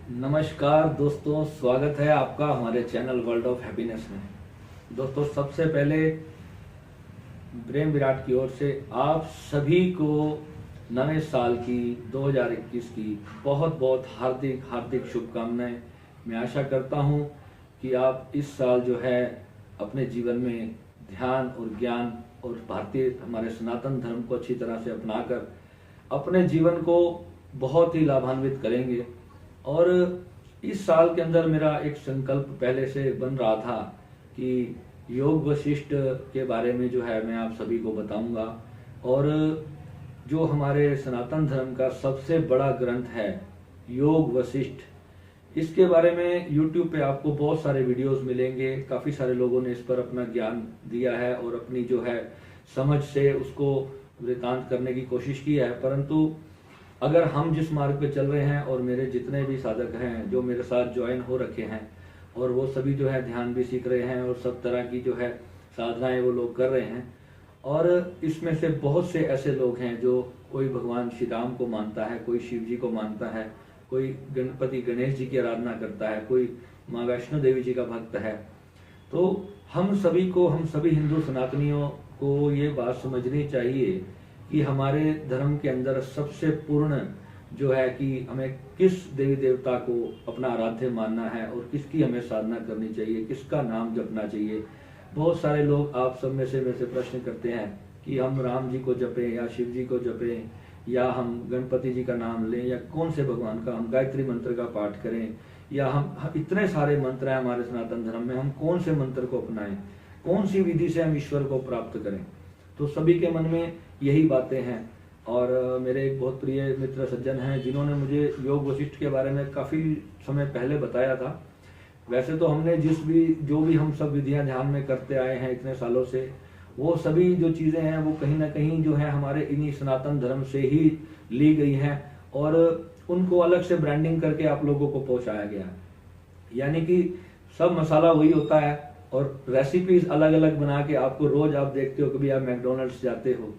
नमस्कार दोस्तों, स्वागत है आपका हमारे चैनल वर्ल्ड ऑफ हैप्पीनेस में। दोस्तों, सबसे पहले प्रेम विराट की ओर से आप सभी को नए साल की 2021 की बहुत बहुत हार्दिक हार्दिक शुभकामनाएं। मैं आशा करता हूं कि आप इस साल जो है अपने जीवन में ध्यान और ज्ञान और भारतीय हमारे सनातन धर्म को अच्छी तरह से अपनाकर अपने जीवन को बहुत ही लाभान्वित करेंगे। और इस साल के अंदर मेरा एक संकल्प पहले से बन रहा था कि योग वशिष्ठ के बारे में जो है मैं आप सभी को बताऊंगा। और जो हमारे सनातन धर्म का सबसे बड़ा ग्रंथ है योग वशिष्ठ, इसके बारे में YouTube पे आपको बहुत सारे वीडियोस मिलेंगे। काफ़ी सारे लोगों ने इस पर अपना ज्ञान दिया है और अपनी जो है समझ से उसको वृतांत करने की कोशिश की है। परंतु अगर हम जिस मार्ग पे चल रहे हैं और मेरे जितने भी साधक हैं जो मेरे साथ ज्वाइन हो रखे हैं और वो सभी जो है ध्यान भी सीख रहे हैं और सब तरह की जो है साधनाएं वो लोग कर रहे हैं, और इसमें से बहुत से ऐसे लोग हैं जो कोई भगवान श्री राम को मानता है, कोई शिव जी को मानता है, कोई गणपति गणेश जी की आराधना करता है, कोई माँ वैष्णो देवी जी का भक्त है। तो हम सभी हिंदू सनातनियों को ये बात समझनी चाहिए कि हमारे धर्म के अंदर सबसे पूर्ण जो है कि हमें किस देवी देवता को अपना आराध्य मानना है और किसकी हमें साधना करनी चाहिए, किसका नाम जपना चाहिए। बहुत सारे लोग आप सब में से मेरे से प्रश्न करते हैं कि हम राम जी को जपें या शिव जी को जपें या हम गणपति जी का नाम लें या कौन से भगवान का, हम गायत्री मंत्र का पाठ करें या हम इतने सारे मंत्र हैं हमारे सनातन धर्म में, हम कौन से मंत्र को अपनाएं, कौन सी विधि से हम ईश्वर को प्राप्त करें। तो सभी के मन में यही बातें हैं। और मेरे एक बहुत प्रिय मित्र सज्जन हैं जिन्होंने मुझे योग वशिष्ठ के बारे में काफ़ी समय पहले बताया था। वैसे तो हमने जो भी हम सब विधियां ध्यान में करते आए हैं इतने सालों से, वो सभी जो चीज़ें हैं वो कहीं ना कहीं जो है हमारे इन्हीं सनातन धर्म से ही ली गई हैं और उनको अलग से ब्रांडिंग करके आप लोगों को पहुंचाया गया है। यानी कि सब मसाला वही होता है और रेसिपीज अलग अलग बना के आपको रोज आप देखते हो, कभी आप मैकडोनल्ड्स जाते हो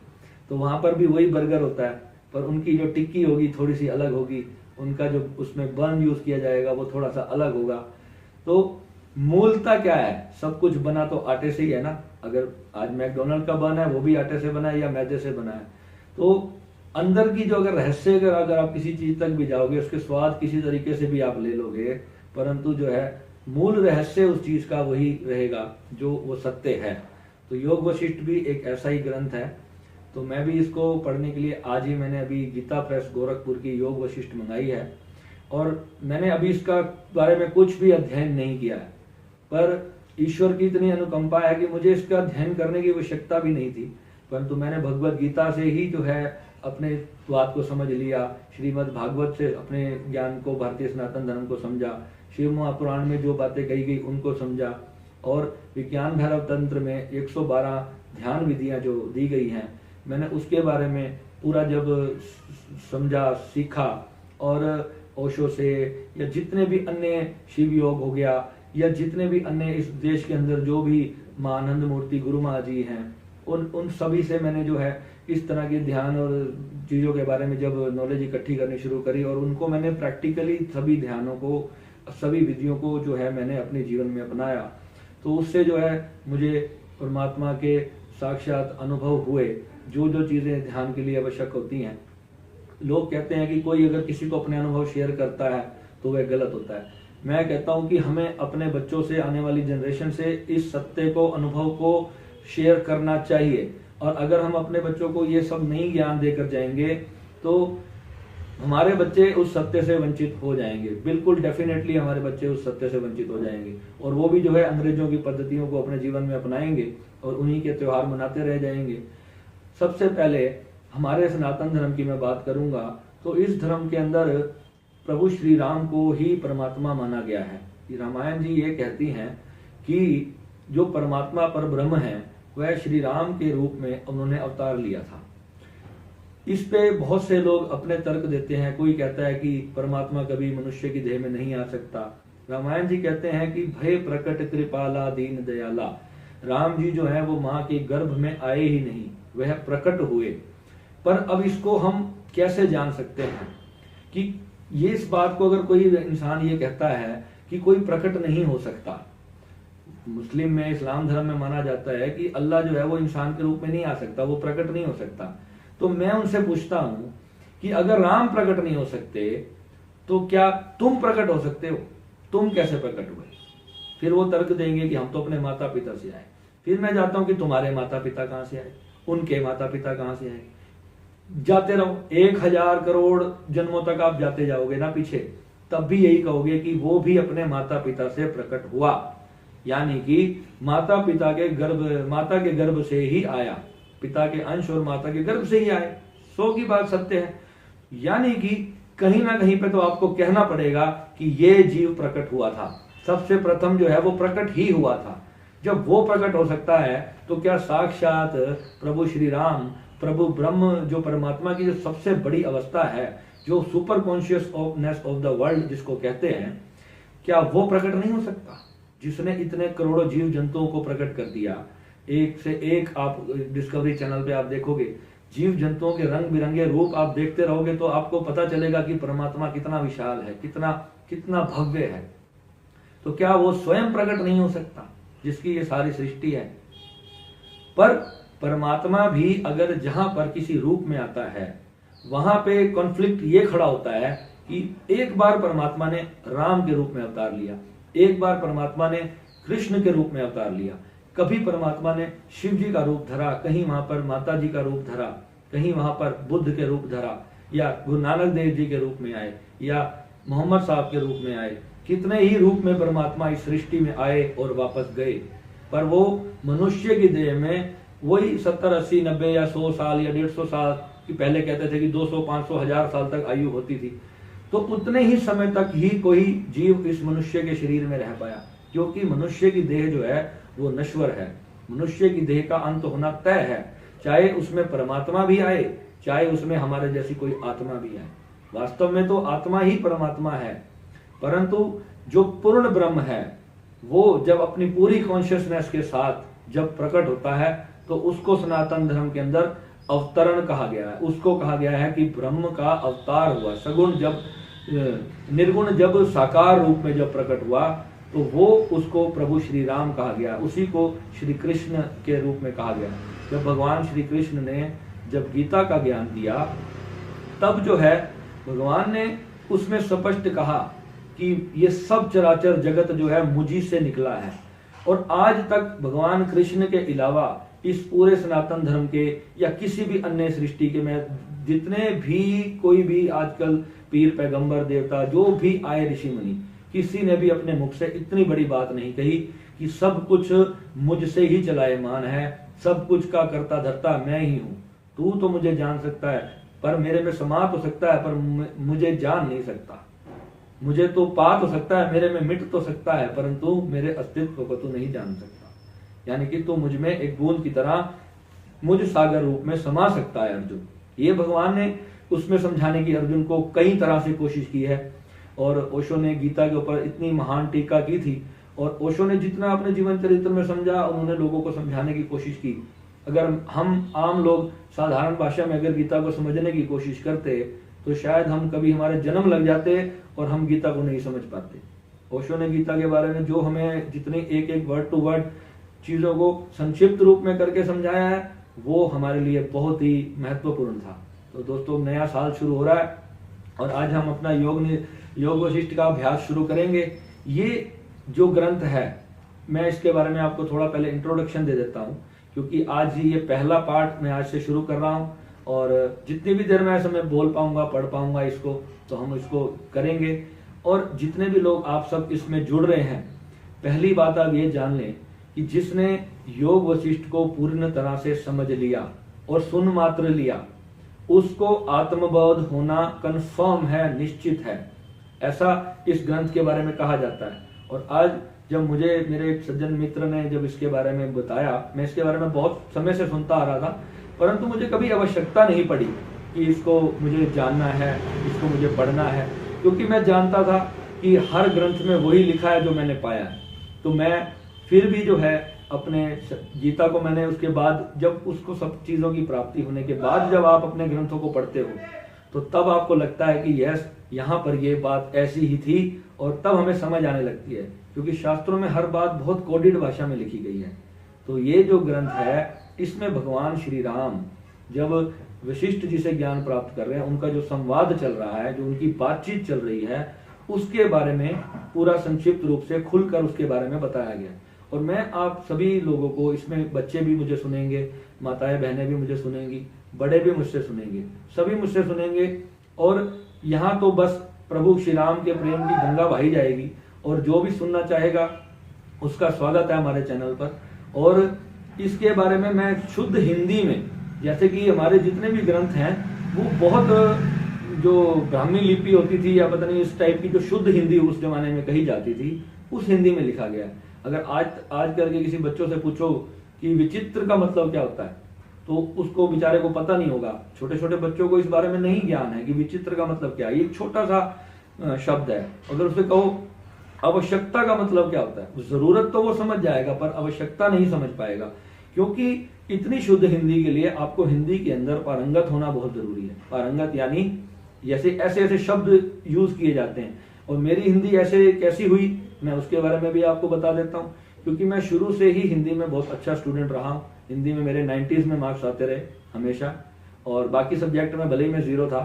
तो वहां पर भी वही बर्गर होता है, पर उनकी जो टिक्की होगी थोड़ी सी अलग होगी, उनका जो उसमें बन यूज किया जाएगा वो थोड़ा सा अलग होगा। तो मूलता क्या है, सब कुछ बना तो आटे से ही है ना। अगर आज मैकडोनल्ड का बन है वो भी आटे से बना है या मैदे से बना है, तो अंदर की जो अगर रहस्य अगर आप किसी चीज तक भी जाओगे उसके स्वाद किसी तरीके से भी आप ले लोगे, परंतु जो है मूल रहस्य उस चीज का वही रहेगा जो वो सत्य है। तो योग वशिष्ठ भी एक ऐसा ही ग्रंथ है। तो मैं भी इसको पढ़ने के लिए आज ही मैंने अभी गीता प्रेस गोरखपुर की योग वशिष्ठ मंगाई है और मैंने अभी इसका बारे में कुछ भी अध्ययन नहीं किया है, पर ईश्वर की इतनी अनुकंपा है कि मुझे इसका अध्ययन करने की आवश्यकता भी नहीं थी, परंतु मैंने भगवत गीता से ही जो है अपने बात को समझ लिया, श्रीमद् भागवत से अपने ज्ञान को, भारतीय सनातन धर्म को समझा, शिव महापुराण में जो बातें कही गई उनको समझा, और विज्ञान भैरव तंत्र में 112 ध्यान विधियां जो दी गई हैं मैंने उसके बारे में पूरा जब समझा, सीखा, और ओशो से या जितने भी अन्य शिव योग हो गया या जितने भी अन्य इस देश के अंदर जो भी मां आनंद मूर्ति गुरु माँ जी हैं उन सभी से मैंने जो है इस तरह के ध्यान और चीज़ों के बारे में जब नॉलेज इकट्ठी करनी शुरू करी और उनको मैंने प्रैक्टिकली सभी ध्यानों को, सभी विधियों को जो है मैंने अपने जीवन में अपनाया, तो उससे जो है मुझे परमात्मा के साक्षात अनुभव हुए। जो जो चीज़ें ध्यान के लिए आवश्यक होती हैं, लोग कहते हैं कि कोई अगर किसी को अपने अनुभव शेयर करता है तो वह गलत होता है। मैं कहता हूं कि हमें अपने बच्चों से, आने वाली जनरेशन से इस सत्य को, अनुभव को शेयर करना चाहिए। और अगर हम अपने बच्चों को ये सब नहीं ज्ञान देकर जाएंगे तो हमारे बच्चे उस सत्य से वंचित हो जाएंगे। बिल्कुल डेफिनेटली हमारे बच्चे उस सत्य से वंचित हो जाएंगे और वो भी जो है अंग्रेजों की पद्धतियों को अपने जीवन में अपनाएंगे और उन्हीं के त्योहार मनाते रह जाएंगे। सबसे पहले हमारे सनातन धर्म की मैं बात करूंगा तो इस धर्म के अंदर प्रभु श्री राम को ही परमात्मा माना गया है। रामायण जी ये कहती हैं कि जो परमात्मा पर ब्रह्म है वह श्री राम के रूप में उन्होंने अवतार लिया था। इस पे बहुत से लोग अपने तर्क देते हैं। कोई कहता है कि परमात्मा कभी मनुष्य की देह में नहीं आ सकता। रामायण जी कहते हैं कि भय प्रकट कृपाला दीन दयाला, राम जी जो है वो माँ के गर्भ में आए ही नहीं, वह प्रकट हुए। पर अब इसको हम कैसे जान सकते हैं कि ये इस बात को अगर कोई इंसान ये कहता है कि कोई प्रकट नहीं हो सकता, मुस्लिम में, इस्लाम धर्म में माना जाता है कि अल्लाह जो है वो इंसान के रूप में नहीं आ सकता, वो प्रकट नहीं हो सकता। तो मैं उनसे पूछता हूं कि अगर राम प्रकट नहीं हो सकते तो क्या तुम प्रकट हो सकते हो? तुम कैसे प्रकट हुए? फिर वो तर्क देंगे कि हम तो अपने माता पिता से आए। फिर मैं जाता हूं कि तुम्हारे माता पिता कहां से आए, उनके माता पिता कहां से आए। जाते रहो, 1000 करोड़ जन्मों तक आप जाते जाओगे ना पीछे, तब भी यही कहोगे कि वो भी अपने माता पिता से प्रकट हुआ, यानी कि माता के गर्भ से ही आया, पिता के अंश और माता के गर्भ से ही आए। 100 की बात सत्य है। यानी कि कहीं ना कहीं पे तो आपको कहना पड़ेगा कि ये जीव प्रकट हुआ था, सबसे प्रथम जो है वो प्रकट ही हुआ था। जब वो प्रकट हो सकता है तो क्या साक्षात प्रभु श्री राम, प्रभु ब्रह्म, जो परमात्मा की जो सबसे बड़ी अवस्था है, जो super consciousness of the world जिसको कहते हैं, क्या वो प्रकट नहीं हो सकता? जिसने इतने करोड़ों जीव जंतुओं को प्रकट कर दिया। एक से एक आप डिस्कवरी चैनल पे आप देखोगे, जीव जंतुओं के रंग बिरंगे रूप आप देखते रहोगे तो आपको पता चलेगा कि परमात्मा कितना विशाल है, कितना कितना भव्य है। तो क्या वो स्वयं प्रकट नहीं हो सकता जिसकी ये सारी सृष्टि है? पर परमात्मा भी अगर जहां पर किसी रूप में आता है, वहां पे कॉन्फ्लिक्ट ये खड़ा होता है कि एक बार परमात्मा ने राम के रूप में अवतार लिया, एक बार परमात्मा ने कृष्ण के रूप में अवतार लिया, कभी परमात्मा ने शिव जी का रूप धरा, कहीं वहां पर माता जी का रूप धरा, कहीं वहां पर बुद्ध के रूप धरा, या गुरु नानक देव जी के रूप में आए, या मोहम्मद साहब के रूप में आए। कितने ही रूप में परमात्मा इस सृष्टि में आए और वापस गए, पर वो मनुष्य की देह में वही 70, 80, 90 या 100 साल या 150 साल की, पहले कहते थे कि 200, 500, 1000 साल तक आयु होती थी। तो उतने ही समय तक ही कोई जीव इस मनुष्य के शरीर में रह पाया, क्योंकि मनुष्य की देह जो है वो नश्वर है। मनुष्य की देह का अंत होना तय है, चाहे उसमें परमात्मा भी आए, चाहे उसमें हमारे जैसी कोई आत्मा भी आए। वास्तव में तो आत्मा ही परमात्मा है, परंतु जो पूर्ण ब्रह्म है वो जब अपनी पूरी कॉन्शियसनेस के साथ जब प्रकट होता है तो उसको सनातन धर्म के अंदर अवतरण कहा गया है। उसको कहा गया है कि ब्रह्म का अवतार हुआ। सगुण जब निर्गुण जब साकार रूप में जब प्रकट हुआ तो वो उसको प्रभु श्री राम कहा गया, उसी को श्री कृष्ण के रूप में कहा गया। जब भगवान श्री कृष्ण ने जब गीता का ज्ञान दिया, तब जो है भगवान ने उसमें स्पष्ट कहा कि ये सब चराचर जगत जो है मुझी से निकला है। और आज तक भगवान कृष्ण के अलावा इस पूरे सनातन धर्म के या किसी भी अन्य सृष्टि के में जितने भी कोई भी आजकल पीर, पैगंबर, देवता जो भी आए, ऋषि मुनि, किसी ने भी अपने मुख से इतनी बड़ी बात नहीं कही कि सब कुछ मुझसे ही चलायमान है, सब कुछ का करता धरता मैं ही हूं। तू तो मुझे जान सकता है, पर मेरे में समा तो सकता है, पर मुझे जान नहीं सकता। मुझे तो पा तो सकता है, मेरे में मिट तो सकता है, परंतु मेरे अस्तित्व को तू नहीं जान सकता। यानी कि तू मुझ में एक बूंद की तरह मुझ सागर रूप में समा सकता है अर्जुन। ये भगवान ने उसमें समझाने की अर्जुन को कई तरह से कोशिश की है। और ओशो ने गीता के ऊपर इतनी महान टीका की थी, और ओशो ने जितना अपने जीवन चरित्र में समझा, उन्होंने लोगों को समझाने की कोशिश की। अगर हम आम लोग साधारण भाषा में अगर गीता को समझने की कोशिश करते तो शायद हम कभी हमारे जन्म लग जाते और हम गीता को नहीं समझ पाते। ओशो ने गीता के बारे में जो हमें जितनी एक एक वर्ड टू वर्ड चीजों को संक्षिप्त रूप में करके समझाया है, वो हमारे लिए बहुत ही महत्वपूर्ण था। तो दोस्तों, नया साल शुरू हो रहा है और आज हम अपना योग वशिष्ठ का अभ्यास शुरू करेंगे। ये जो ग्रंथ है, मैं इसके बारे में आपको थोड़ा पहले इंट्रोडक्शन दे देता हूँ, क्योंकि आज ये पहला पार्ट मैं आज से शुरू कर रहा हूँ, और जितनी भी देर में ऐसा मैं बोल पाऊंगा, पढ़ पाऊंगा इसको, तो हम इसको करेंगे। और जितने भी लोग आप सब इसमें जुड़ रहे हैं, पहली बात आप ये जान लें कि जिसने योग वशिष्ठ को पूर्ण तरह से समझ लिया और सुन मात्र लिया, उसको आत्मबोध होना कंफर्म है, निश्चित है। ऐसा इस ग्रंथ के बारे में कहा जाता है। और आज जब मुझे मेरे एक सज्जन मित्र ने जब इसके बारे में बताया, मैं इसके बारे में बहुत समय से सुनता आ रहा था, परंतु मुझे कभी आवश्यकता नहीं पड़ी कि इसको मुझे जानना है, इसको मुझे पढ़ना है, क्योंकि मैं जानता था कि हर ग्रंथ में वही लिखा है जो मैंने पाया है। तो मैं फिर भी जो है अपने गीता को मैंने उसके बाद, जब उसको सब चीज़ों की प्राप्ति होने के बाद जब आप अपने ग्रंथों को पढ़ते हो, तो तब आपको लगता है कि यस, यहाँ पर ये बात ऐसी ही थी, और तब हमें समझ आने लगती है, क्योंकि शास्त्रों में हर बात बहुत कोडिड भाषा में लिखी गई है। तो ये जो ग्रंथ है, इसमें भगवान श्री राम जब वशिष्ठ जी से ज्ञान प्राप्त कर रहे हैं, उनका जो संवाद चल रहा है, जो उनकी बातचीत चल रही है, उसके बारे में पूरा संक्षिप्त रूप से खुलकर उसके बारे में बताया गया। और मैं आप सभी लोगों को, इसमें बच्चे भी मुझे सुनेंगे, माताएं बहनें भी मुझे सुनेंगी, बड़े भी मुझसे सुनेंगे, सभी मुझसे सुनेंगे। और यहाँ तो बस प्रभु श्री राम के प्रेम की गंगा बहाई जाएगी, और जो भी सुनना चाहेगा उसका स्वागत है हमारे चैनल पर। और इसके बारे में मैं शुद्ध हिंदी में, जैसे कि हमारे जितने भी ग्रंथ हैं वो बहुत जो ब्राह्मी लिपि होती थी, या पता नहीं इस टाइप की जो शुद्ध हिंदी उस जमाने में कही जाती थी, उस हिंदी में लिखा गया है। अगर आज करके किसी बच्चों से पूछो कि विचित्र का मतलब क्या होता है, तो उसको बेचारे को पता नहीं होगा। छोटे छोटे बच्चों को इस बारे में नहीं ज्ञान है कि विचित्र का मतलब क्या है। ये छोटा सा शब्द है। अगर उसे कहो आवश्यकता का मतलब क्या होता है, जरूरत तो वो समझ जाएगा, पर आवश्यकता नहीं समझ पाएगा, क्योंकि इतनी शुद्ध हिंदी के लिए आपको हिंदी के अंदर पारंगत होना बहुत जरूरी है। पारंगत यानी जैसे ऐसे ऐसे शब्द यूज किए जाते हैं, और मेरी हिंदी ऐसे कैसी हुई, मैं उसके बारे में भी आपको बता देता हूँ। क्योंकि मैं शुरू से ही हिंदी में बहुत अच्छा स्टूडेंट रहा हूँ। हिंदी में मेरे 90s में मार्क्स आते रहे हमेशा, और बाकी सब्जेक्ट में भले ही मैं 0 था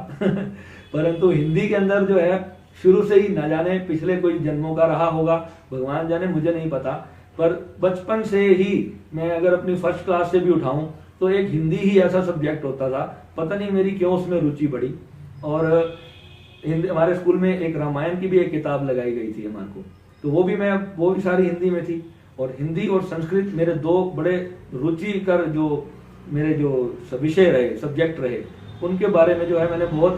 परंतु हिंदी के अंदर जो है शुरू से ही, ना जाने पिछले कोई जन्मों का रहा होगा, भगवान जाने, मुझे नहीं पता, पर बचपन से ही मैं अगर अपनी फर्स्ट क्लास से भी उठाऊं तो एक हिंदी ही ऐसा सब्जेक्ट होता था। पता नहीं मेरी क्यों उसमें रुचि बढ़ी। और हिंदी, हमारे स्कूल में एक रामायण की भी एक किताब लगाई गई थी हमारे को, तो वो भी सारी हिंदी में थी। और हिंदी और संस्कृत मेरे दो बड़े रुचिकर जो मेरे जो विषय रहे, सब्जेक्ट रहे, उनके बारे में जो है मैंने बहुत,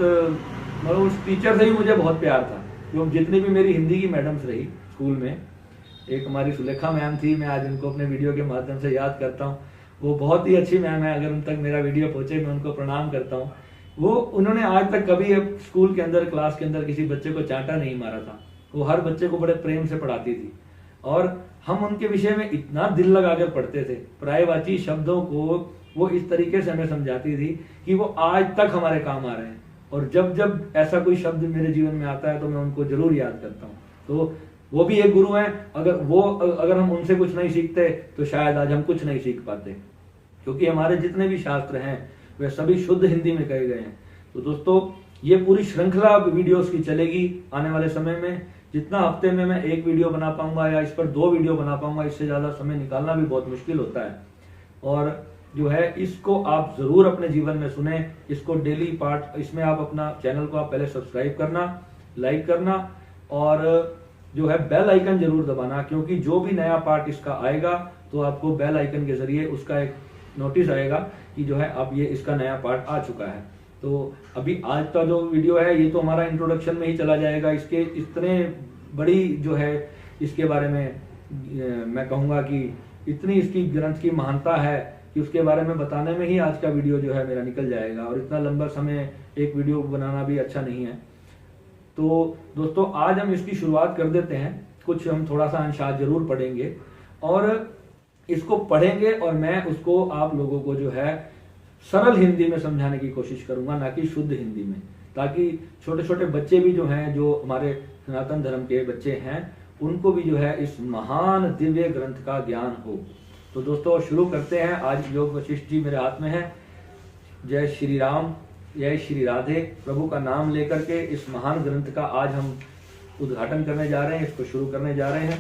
मतलब उस टीचर से ही मुझे बहुत प्यार था। जो जितनी भी मेरी हिंदी की मैडम्स रही स्कूल में, एक हमारी सुलेखा मैम थी, मैं आज उनको अपने वीडियो के माध्यम से याद करता हूँ। वो बहुत ही अच्छी मैम है, अगर उन तक मेरा वीडियो पहुंचे मैं उनको प्रणाम करता हूँ। उन्होंने आज तक कभी स्कूल के अंदर, क्लास के अंदर किसी बच्चे को चांटा नहीं मारा था। वो हर बच्चे को बड़े प्रेम से पढ़ाती थी, और हम उनके विषय में इतना दिल लगाकर पढ़ते थे। पर्यायवाची शब्दों को वो इस तरीके से हमें समझाती थी कि वो आज तक हमारे काम आ रहे हैं। और जब जब ऐसा कोई शब्द मेरे जीवन में आता है तो मैं उनको जरूर याद करता हूँ। तो वो भी एक गुरु हैं। अगर हम उनसे कुछ नहीं सीखते तो शायद आज हम कुछ नहीं सीख पाते, क्योंकि हमारे जितने भी शास्त्र हैं वे सभी शुद्ध हिंदी में कहे गए हैं। तो दोस्तों, ये पूरी श्रृंखला वीडियोस की चलेगी आने वाले समय में। जितना हफ्ते में मैं एक वीडियो बना पाऊंगा या इस पर 2 वीडियो बना पाऊंगा, इससे ज्यादा समय निकालना भी बहुत मुश्किल होता है। और जो है इसको आप जरूर अपने जीवन में सुने, इसको डेली पार्ट। इसमें आप अपना चैनल को आप पहले सब्सक्राइब करना, लाइक करना, और जो है बेल आइकन जरूर दबाना, क्योंकि जो भी नया पार्ट इसका आएगा तो आपको बेल आइकन के जरिए उसका एक नोटिस आएगा कि जो है अब ये इसका नया पार्ट आ चुका है। तो अभी आज का जो वीडियो है ये तो हमारा इंट्रोडक्शन में ही चला जाएगा। इसके इतने बड़ी जो है इसके बारे में मैं कहूँगा कि इतनी इसकी ग्रंथ की महानता है कि उसके बारे में बताने में ही आज का वीडियो जो है मेरा निकल जाएगा, और इतना लंबा समय एक वीडियो बनाना भी अच्छा नहीं है। तो दोस्तों, आज हम इसकी शुरुआत कर देते हैं। कुछ हम थोड़ा सा अंशात जरूर पढ़ेंगे, और इसको पढ़ेंगे और मैं उसको आप लोगों को जो है सरल हिंदी में समझाने की कोशिश करूंगा, ना कि शुद्ध हिंदी में, ताकि छोटे छोटे बच्चे भी जो हैं, जो हमारे सनातन धर्म के बच्चे हैं, उनको भी जो है इस महान दिव्य ग्रंथ का ज्ञान हो। तो दोस्तों, शुरू करते हैं। आज योग वशिष्ठ जी मेरे हाथ में है। जय श्री राम, जय श्री राधे। प्रभु का नाम लेकर के इस महान ग्रंथ का आज हम उद्घाटन करने जा रहे हैं, इसको शुरू करने जा रहे हैं।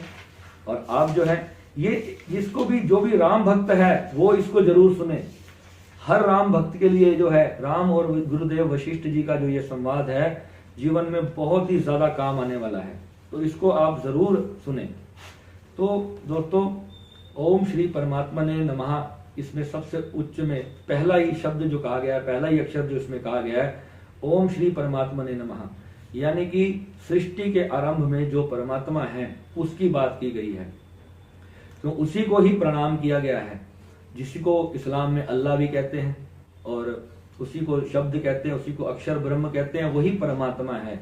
और आप जो है ये इसको भी, जो भी राम भक्त है वो इसको जरूर सुने। हर राम भक्त के लिए जो है राम और गुरुदेव वशिष्ठ जी का जो ये संवाद है, जीवन में बहुत ही ज्यादा काम आने वाला है। तो इसको आप जरूर सुने। तो दोस्तों, ओम श्री परमात्मने नमः, इसमें सबसे उच्च में पहला ही शब्द जो कहा गया है, पहला ही अक्षर जो इसमें कहा गया है, ओम श्री परमात्मने नमः, यानी कि सृष्टि के आरंभ में जो परमात्मा है उसकी बात की गई है। तो उसी को ही प्रणाम किया गया है, जिसको इस्लाम में अल्लाह भी कहते हैं, और उसी को शब्द कहते हैं, उसी को अक्षर ब्रह्म कहते हैं, वही परमात्मा है।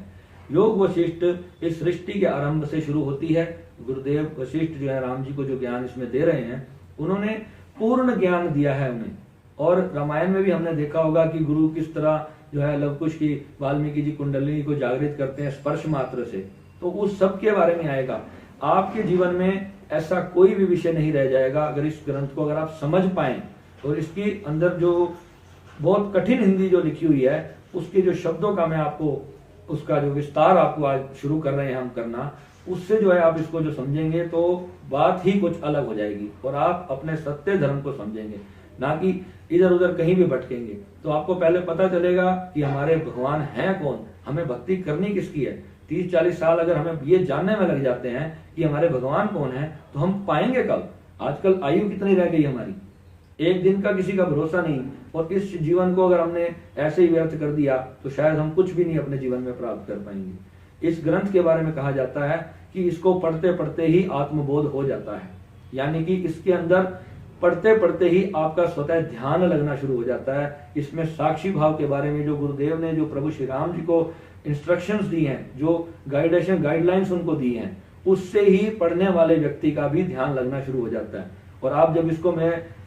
योग वशिष्ठ इस सृष्टि के आरंभ से शुरू होती है। गुरुदेव वशिष्ठ जो है राम जी को जो ज्ञान इसमें दे रहे हैं, उन्होंने पूर्ण ज्ञान दिया है उन्हें। और रामायण में भी हमने देखा होगा कि गुरु किस तरह जो है लव कुश की वाल्मीकि जी कुंडलिनी को जागृत करते हैं स्पर्श मात्र से, तो उस सब के बारे में आएगा। आपके जीवन में ऐसा कोई भी विषय नहीं रह जाएगा अगर इस ग्रंथ को अगर आप समझ पाएं। और इसके अंदर जो बहुत कठिन हिंदी जो लिखी हुई है उसके जो शब्दों का मैं आपको उसका जो विस्तार आपको आज शुरू कर रहे हैं हम करना, उससे जो है आप इसको जो समझेंगे तो बात ही कुछ अलग हो जाएगी और आप अपने सत्य धर्म को समझेंगे, ना कि इधर उधर कहीं भी भटकेंगे। तो आपको पहले पता चलेगा कि हमारे भगवान हैं कौन, हमें भक्ति करनी किसकी है। 30-40 साल अगर हमें ये जानने में लग जाते हैं कि हमारे भगवान कौन है तो हम पाएंगे कब। आजकल आयु कितनी रह गई हमारी, एक दिन का किसी का भरोसा नहीं, और इस जीवन को अगर हमने ऐसे ही व्यर्थ कर दिया तो शायद हम कुछ भी नहीं अपने जीवन में प्राप्त कर पाएंगे। इस ग्रंथ के बारे में कहा जाता है कि इसको पढ़ते पढ़ते ही आत्मबोध हो जाता है, यानी कि इसके अंदर पढ़ते पढ़ते ही आपका स्वतः ध्यान लगना शुरू हो जाता है। इसमें साक्षी भाव के बारे में जो गुरुदेव ने जो प्रभु श्री राम जी को इंस्ट्रक्शंस दी हैं, जो गाइडलाइंस उनको दी हैं, उससे ही पढ़ने वाले व्यक्ति का भी ध्यान लगना शुरू हो जाता है। और आप जब इसको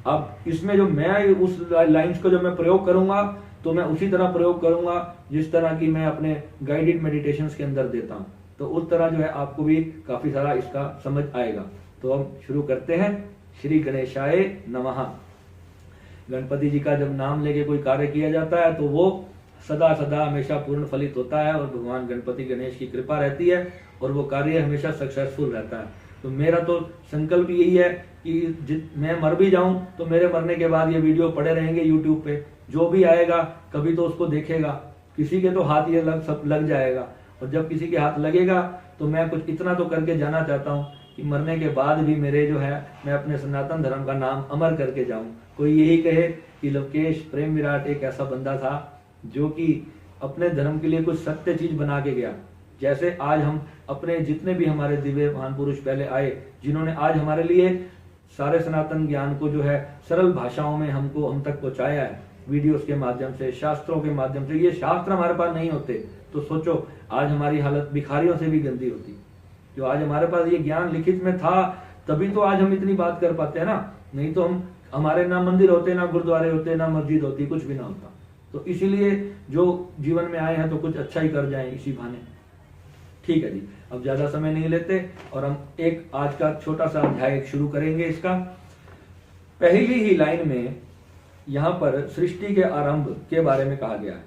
अब इसमें जो मैं उस लाइंस को जब मैं प्रयोग करूंगा तो मैं उसी तरह प्रयोग करूंगा जिस तरह की मैं अपने गाइडेड मेडिटेशंस के अंदर देता हूं, तो उस तरह जो है आपको भी काफी सारा इसका समझ आएगा। तो हम शुरू करते हैं। श्री गणेशाय नमः। गणपति जी का जब नाम लेके कोई कार्य किया जाता है तो वो सदा सदा हमेशा पूर्ण फलित होता है और भगवान गणपति गणेश की कृपा रहती है और वो कार्य हमेशा सक्सेसफुल रहता है। तो मेरा तो संकल्प यही है कि मैं मर भी जाऊं तो मेरे मरने के बाद ये वीडियो पड़े रहेंगे यूट्यूब पे, जो भी आएगा कभी तो उसको देखेगा, किसी के तो हाथ ये लग जाएगा, और जब किसी के हाथ लगेगा तो मैं कुछ इतना तो करके जाना चाहता हूँ कि मरने के बाद भी मेरे जो है मैं अपने सनातन धर्म का नाम अमर करके जाऊं। कोई यही कहे कि लवकेश प्रेम विराट एक ऐसा बंदा था जो कि अपने धर्म के लिए कुछ सत्य चीज बना के गया। जैसे आज हम अपने जितने भी हमारे दिव्य महान पुरुष पहले आए, जिन्होंने आज हमारे लिए सारे सनातन ज्ञान को जो है सरल भाषाओं में हम तक पहुंचाया है, वीडियोस के माध्यम से, शास्त्रों के माध्यम से। ये शास्त्र हमारे पास नहीं होते तो सोचो आज हमारी हालत भिखारियों से भी गंदी होती। जो आज हमारे पास ये ज्ञान लिखित में था तभी तो आज हम इतनी बात कर पाते हैं ना, नहीं तो हमारे ना मंदिर होते, ना गुरुद्वारे होते, ना मस्जिद होती, कुछ भी ना होता। तो इसीलिए जो जीवन में आए हैं तो कुछ अच्छा ही कर जाएं इसी बहाने। ठीक है जी, अब ज्यादा समय नहीं लेते और हम एक आज का छोटा सा अध्याय शुरू करेंगे। इसका पहली ही लाइन में यहाँ पर सृष्टि के आरंभ के बारे में कहा गया है।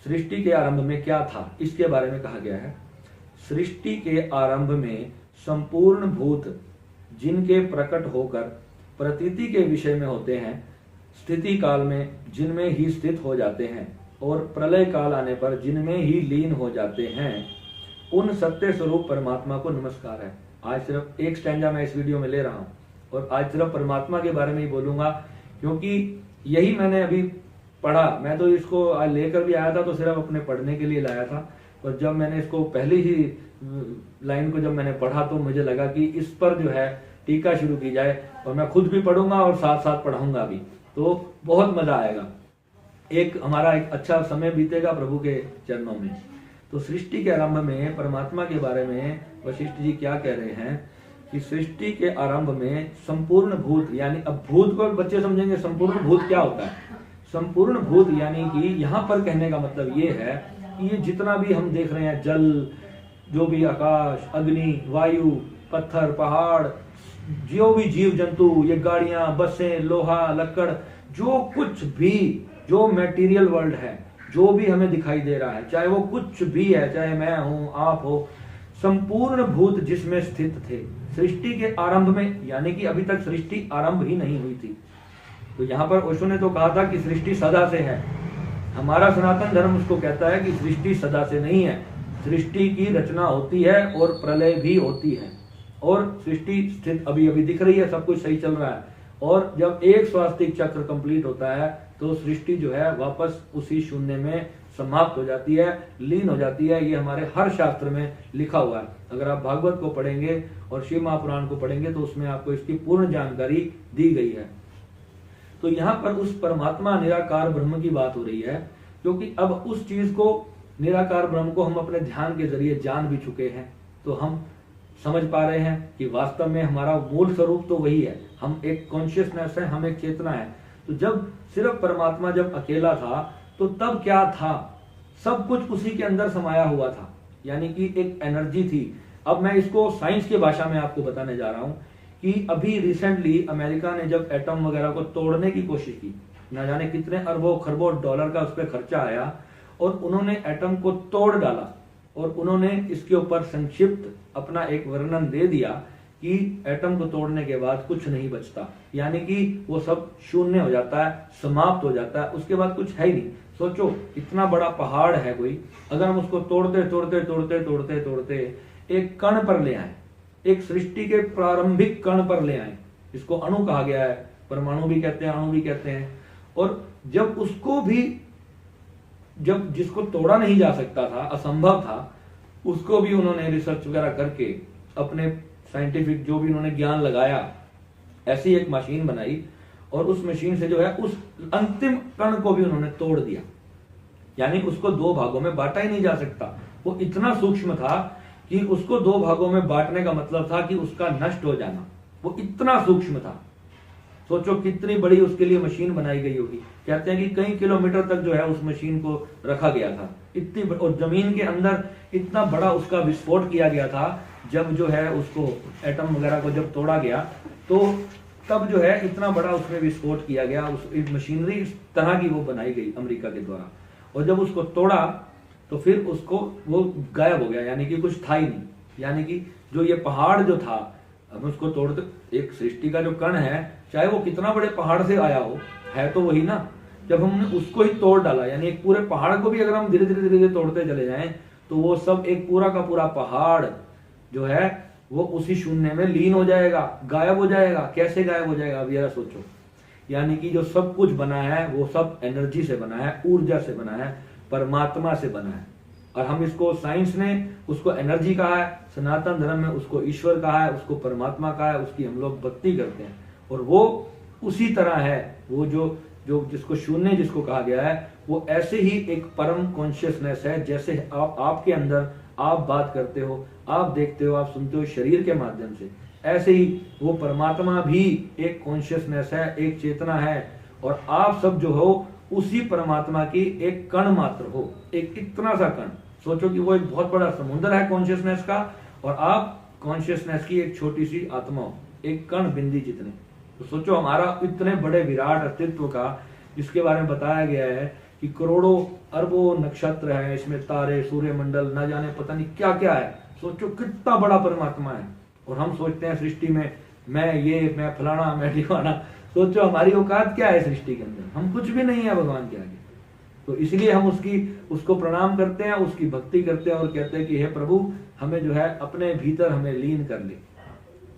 सृष्टि के आरंभ में क्या था इसके बारे में कहा गया है। सृष्टि के आरंभ में संपूर्ण भूत जिनके प्रकट होकर प्रतीति के विषय में होते हैं, स्थिति काल में जिनमें ही स्थित हो जाते हैं और प्रलय काल आने पर जिनमें ही लीन हो जाते हैं, उन सत्य स्वरूप परमात्मा को नमस्कार है। आज सिर्फ एक स्टैंजा मैं इस वीडियो में ले रहा हूं और आज सिर्फ परमात्मा के बारे में ही बोलूंगा, क्योंकि यही मैंने अभी पढ़ा। मैं तो इसको आज लेकर भी आया था तो सिर्फ अपने पढ़ने के लिए लाया था, और जब मैंने इसको पहली ही लाइन को जब मैंने पढ़ा तो मुझे लगा कि इस पर जो है टीका शुरू की जाए, और मैं खुद भी पढ़ूंगा और साथ साथ पढ़ाऊंगा भी, तो बहुत मजा आएगा। हमारा एक अच्छा समय बीतेगा प्रभु के चरणों में। तो सृष्टि के आरंभ में परमात्मा के बारे में वशिष्ठ जी क्या कह रहे हैं कि सृष्टि के आरंभ में संपूर्ण भूत, यानी अब भूत को बच्चे समझेंगे संपूर्ण भूत क्या होता है। संपूर्ण भूत यानी कि यहाँ पर कहने का मतलब ये है कि ये जितना भी हम देख रहे हैं, जल, जो भी आकाश, अग्नि, वायु, पत्थर, पहाड़, जो भी जीव जंतु, ये गाड़ियां, बसें, लोहा, लकड़, जो कुछ भी जो मटेरियल वर्ल्ड है, जो भी हमें दिखाई दे रहा है, चाहे वो कुछ भी है, चाहे मैं हूं, आप हो, संपूर्ण भूत जिसमें स्थित थे सृष्टि के आरंभ में, यानी कि अभी तक सृष्टि आरंभ ही नहीं हुई थी। तो यहाँ पर ओशो ने तो कहा था कि सृष्टि सदा से है। हमारा सनातन धर्म उसको कहता है कि सृष्टि सदा से नहीं है, सृष्टि की रचना होती है और प्रलय भी होती है, और सृष्टि स्थित अभी अभी दिख रही है, सब कुछ सही चल रहा है, और जब एक स्वास्तिक चक्र कंप्लीट होता है तो सृष्टि जो है वापस उसी शून्य में समाप्त हो जाती है, लीन हो जाती है। ये हमारे हर शास्त्र में लिखा हुआ है। अगर आप भागवत को पढ़ेंगे और शिव महापुराण को पढ़ेंगे तो उसमें आपको इसकी पूर्ण जानकारी दी गई है। तो यहाँ पर उस परमात्मा निराकार ब्रह्म की बात हो रही है, क्योंकि अब उस चीज को, निराकार ब्रह्म को हम अपने ध्यान के जरिए जान भी चुके हैं, तो हम समझ पा रहे हैं कि वास्तव में हमारा मूल स्वरूप तो वही है। हम एक कॉन्शियसनेस है, हम एक चेतना है। तो जब सिर्फ परमात्मा जब अकेला था तो तब क्या था, सब कुछ उसी के अंदर समाया हुआ था, यानी कि एक एनर्जी थी। अब मैं इसको साइंस की भाषा में आपको बताने जा रहा हूं कि अभी रिसेंटली अमेरिका ने जब एटम वगैरह को तोड़ने की कोशिश की, ना जाने कितने अरबों खरबों डॉलर का उस पर खर्चा आया, और उन्होंने एटम को तोड़ डाला, और उन्होंने इसके ऊपर संक्षिप्त अपना एक वर्णन दे दिया कि एटम को तोड़ने के बाद कुछ नहीं बचता, यानी कि वो सब शून्य हो जाता है, समाप्त हो जाता है, उसके बाद कुछ है ही नहीं। सोचो इतना बड़ा पहाड़ है कोई, अगर हम उसको तोड़ते तोड़ते तोड़ते तोड़ते तोड़ते एक कण पर ले आए, एक सृष्टि के प्रारंभिक कण पर ले आए, इसको अणु कहा गया है, परमाणु भी कहते हैं, अणु भी कहते हैं। और जब उसको भी, जब जिसको तोड़ा नहीं जा सकता था, असंभव था, उसको भी उन्होंने रिसर्च वगैरह करके अपने साइंटिफिक जो भी उन्होंने ज्ञान लगाया, ऐसी एक मशीन बनाई, और उस मशीन से जो है उस अंतिम कण को भी उन्होंने तोड़ दिया, यानी उसको दो भागों में बांटा ही नहीं जा सकता। वो इतना सूक्ष्म था कि उसको दो भागों में बांटने का मतलब था कि उसका नष्ट हो जाना, वो इतना सूक्ष्म था। सोचो कितनी बड़ी उसके लिए मशीन बनाई गई होगी। कहते हैं कि कई किलोमीटर तक जो है उस मशीन को रखा गया था, इतनी, और जमीन के अंदर इतना बड़ा उसका विस्फोट किया गया था। जब जो है उसको एटम वगैरह को जब तोड़ा गया, तो तब जो है इतना बड़ा उसमें विस्फोट किया गया, उस मशीनरी इस तरह की वो बनाई गई अमेरिका के द्वारा। और जब उसको तोड़ा तो फिर उसको वो गायब हो गया, यानी कि कुछ था ही नहीं, यानी कि जो ये पहाड़ जो था, हम उसको तोड़ते, एक सृष्टि का जो कण है, चाहे वो कितना बड़े पहाड़ से आया हो, है तो वही ना। जब हमने उसको ही तोड़ डाला, यानी एक पूरे पहाड़ को भी अगर हम धीरे धीरे धीरे धीरे तोड़ते चले जाएं, तो वो सब एक पूरा का पूरा पहाड़ जो है वो उसी शून्य में लीन हो जाएगा, गायब हो जाएगा। कैसे गायब हो जाएगा, अब जरा सोचो। यानी कि जो सब कुछ बना है वो सब एनर्जी से बना है, ऊर्जा से बना है, परमात्मा से बना है। और हम इसको, साइंस ने उसको एनर्जी कहा है, सनातन धर्म में उसको ईश्वर कहा है, उसको परमात्मा कहा है, उसकी हम लोग भक्ति करते हैं। और वो उसी तरह है, वो जो जो जिसको शून्य जिसको कहा गया है, वो ऐसे ही एक परम कॉन्शियसनेस है। जैसे आपके अंदर आप बात करते हो, आप देखते हो, आप सुनते हो शरीर के माध्यम से, ऐसे ही वो परमात्मा भी एक कॉन्शियसनेस है, एक चेतना है। और आप सब जो हो उसी परमात्मा की एक कण मात्र हो, एक इतना सा कण। सोचो कि वो एक बहुत बड़ा समुद्र है कॉन्शियसनेस का, और आप कॉन्शियसनेस की एक छोटी सी आत्मा हो, एक कण बिंदी जितने। तो सोचो हमारा इतने बड़े विराट अस्तित्व का, जिसके बारे में बताया गया है कि करोड़ों अरबों नक्षत्र हैं, इसमें तारे, सूर्यमंडल, ना जाने पता नहीं क्या क्या है। सोचो कितना बड़ा परमात्मा है। और हम सोचते हैं सृष्टि में मैं फलाना, मैं ठिकाना। सोचो हमारी औकात क्या है सृष्टि के अंदर, हम कुछ भी नहीं है भगवान के आगे। तो इसलिए हम उसको प्रणाम करते हैं, उसकी भक्ति करते हैं, और कहते हैं कि हे प्रभु, हमें जो है अपने भीतर हमें लीन कर ले।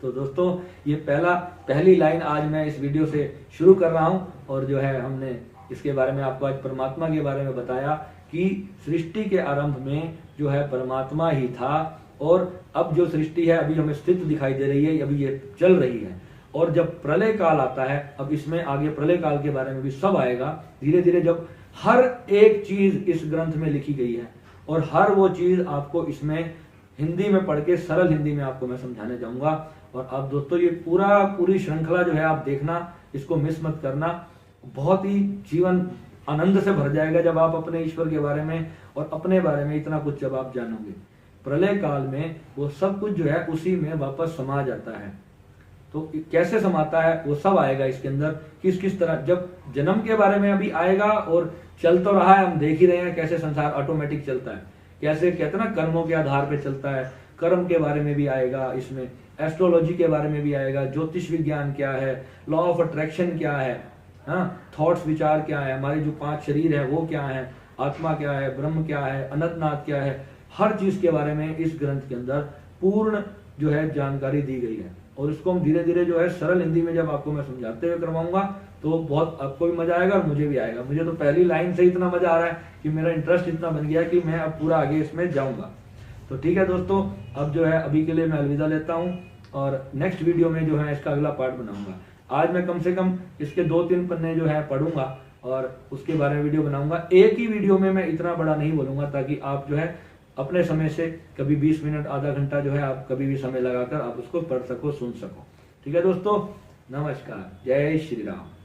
तो दोस्तों, ये पहली लाइन आज मैं इस वीडियो से शुरू कर रहा हूं, और जो है हमने इसके बारे में आपको आज परमात्मा के बारे में बताया कि सृष्टि के आरंभ में जो है परमात्मा ही था। और अब जो सृष्टि है अभी हमें स्थित दिखाई दे रही है, अभी ये चल रही है। और जब प्रलय काल आता है, अब इसमें आगे प्रलय काल के बारे में भी सब आएगा धीरे धीरे, जब हर एक चीज इस ग्रंथ में लिखी गई है, और हर वो चीज आपको इसमें हिंदी में पढ़ के, सरल हिंदी में आपको मैं समझाने जाऊंगा। और आप दोस्तों ये पूरी श्रृंखला जो है आप देखना, इसको मिस मत करना। बहुत ही जीवन आनंद से भर जाएगा जब आप अपने ईश्वर के बारे में और अपने बारे में इतना कुछ जब आप जानोगे। प्रलय काल में वो सब कुछ जो है उसी में वापस समा जाता है। तो कैसे समाता है वो सब आएगा इसके अंदर, किस किस तरह। जब जन्म के बारे में अभी आएगा, और चल तो रहा है, हम देख ही रहे हैं कैसे संसार ऑटोमेटिक चलता है, कैसे कहते हैं ना कर्मों के आधार पे चलता है। कर्म के बारे में भी आएगा इसमें, एस्ट्रोलॉजी के बारे में भी आएगा, ज्योतिष विज्ञान क्या है, लॉ ऑफ अट्रैक्शन क्या है, हाँ, थॉट्स विचार क्या है, हमारे जो 5 शरीर है वो क्या है, आत्मा क्या है, ब्रह्म क्या है, अनंतनाथ क्या है, हर चीज के बारे में इस ग्रंथ के अंदर पूर्ण जो है जानकारी दी गई है। और इसको हम धीरे धीरे जो है सरल हिंदी में जब आपको मैं समझाते हुए करवाऊंगा, तो बहुत आपको भी मजा आएगा और मुझे भी आएगा। मुझे तो पहली लाइन से इतना मजा आ रहा है कि मेरा इंटरेस्ट इतना बन गया कि मैं अब पूरा आगे इसमें जाऊंगा। तो ठीक है दोस्तों, अब जो है अभी के लिए मैं अलविदा लेता हूँ, और नेक्स्ट वीडियो में जो है इसका अगला पार्ट बनाऊंगा। आज मैं कम से कम इसके 2-3 पन्ने जो है पढ़ूंगा, और उसके बारे में वीडियो बनाऊंगा। एक ही वीडियो में मैं इतना बड़ा नहीं बोलूंगा, ताकि आप जो है अपने समय से कभी 20 मिनट, आधा घंटा जो है आप कभी भी समय लगाकर आप उसको पढ़ सको, सुन सको। ठीक है दोस्तों, नमस्कार, जय श्री राम।